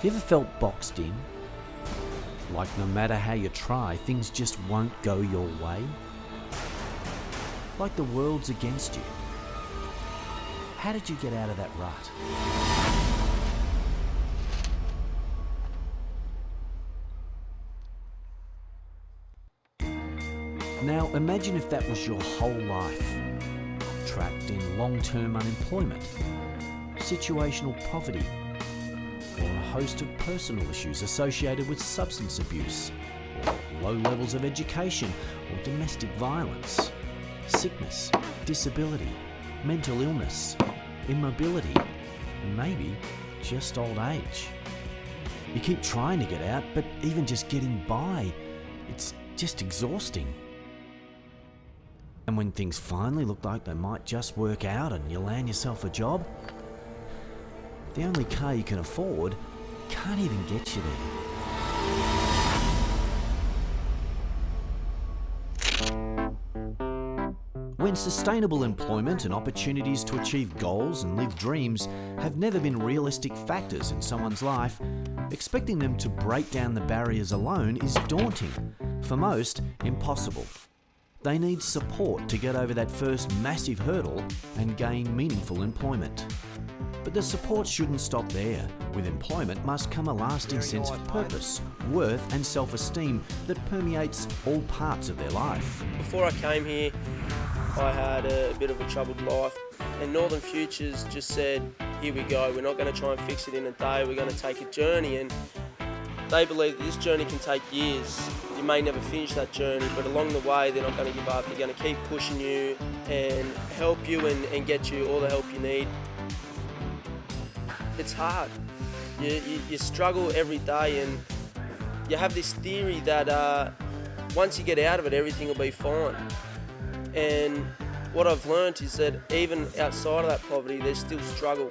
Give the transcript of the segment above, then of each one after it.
You ever felt boxed in? Like no matter how you try, things just won't go your way? Like the world's against you? How did you get out of that rut? Now imagine if that was your whole life, trapped in long-term unemployment, situational poverty, or a host of personal issues associated with substance abuse, or low levels of education or domestic violence, sickness, disability, mental illness, immobility, and maybe just old age. You keep trying to get out, but even just getting by, it's just exhausting. And when things finally look like they might just work out and you land yourself a job, the only car you can afford can't even get you there. When sustainable employment and opportunities to achieve goals and live dreams have never been realistic factors in someone's life, expecting them to break down the barriers alone is daunting, for most, impossible. They need support to get over that first massive hurdle and gain meaningful employment. But the support shouldn't stop there. With employment must come a lasting sense of purpose, worth and self-esteem that permeates all parts of their life. Before I came here, I had a bit of a troubled life, and Northern Futures just said, here we go, we're not going to try and fix it in a day, we're going to take a journey. And they believe that this journey can take years. You may never finish that journey, but along the way they're not going to give up. They're going to keep pushing you and help you and get you all the help you need. It's hard. You struggle every day, and you have this theory that once you get out of it, everything will be fine. And what I've learned is that even outside of that poverty, there's still struggle.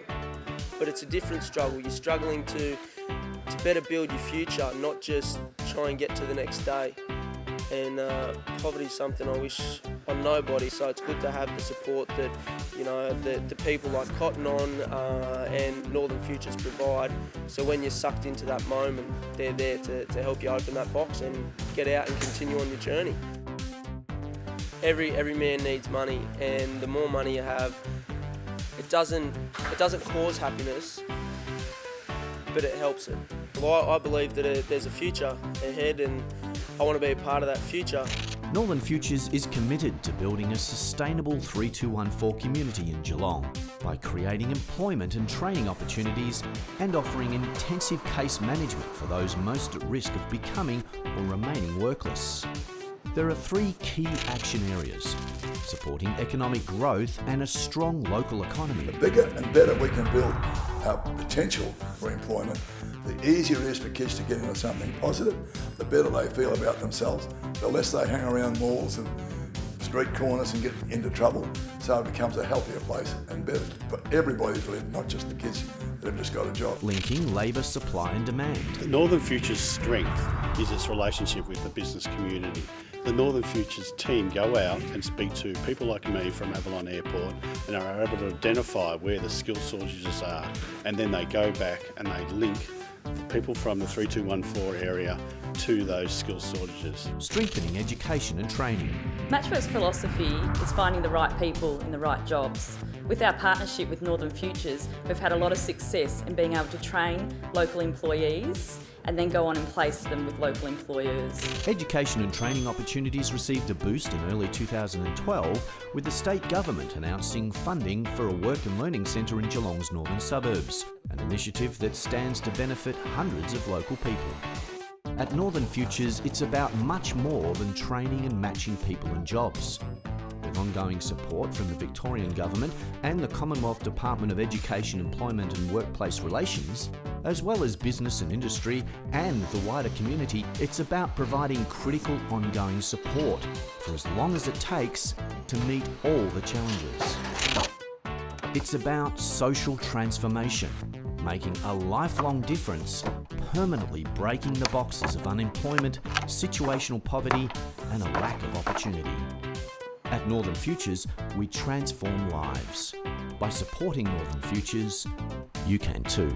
But it's a different struggle. You're struggling to better build your future, not just try and get to the next day. And poverty is something I wish on nobody, so it's good to have the support that, you know, the people like Cotton On and Northern Futures provide. So when you're sucked into that moment, they're there to help you open that box and get out and continue on your journey. Every man needs money, and the more money you have, it doesn't cause happiness, but it helps it. Well, I believe that there's a future ahead, and I want to be a part of that future. Northern Futures is committed to building a sustainable 3214 community in Geelong by creating employment and training opportunities and offering intensive case management for those most at risk of becoming or remaining workless. There are 3 key action areas: supporting economic growth and a strong local economy. The bigger and better we can build our potential for employment, the easier it is for kids to get into something positive, the better they feel about themselves, the less they hang around malls and street corners and get into trouble, so it becomes a healthier place and better for everybody to live, not just the kids that have just got a job. Linking labour supply and demand. The Northern Futures' strength is its relationship with the business community. The Northern Futures team go out and speak to people like me from Avalon Airport and are able to identify where the skill shortages are, and then they go back and they link people from the 3214 area to those skill shortages. Strengthening education and training. Matchwork's philosophy is finding the right people in the right jobs. With our partnership with Northern Futures, we've had a lot of success in being able to train local employees and then go on and place them with local employers. Education and training opportunities received a boost in early 2012 with the state government announcing funding for a work and learning centre in Geelong's northern suburbs, an initiative that stands to benefit hundreds of local people. At Northern Futures, it's about much more than training and matching people and jobs. With ongoing support from the Victorian Government and the Commonwealth Department of Education, Employment and Workplace Relations, as well as business and industry and the wider community, it's about providing critical ongoing support for as long as it takes to meet all the challenges. It's about social transformation, making a lifelong difference, permanently breaking the boxes of unemployment, situational poverty and a lack of opportunity. At Northern Futures, we transform lives. By supporting Northern Futures, you can too.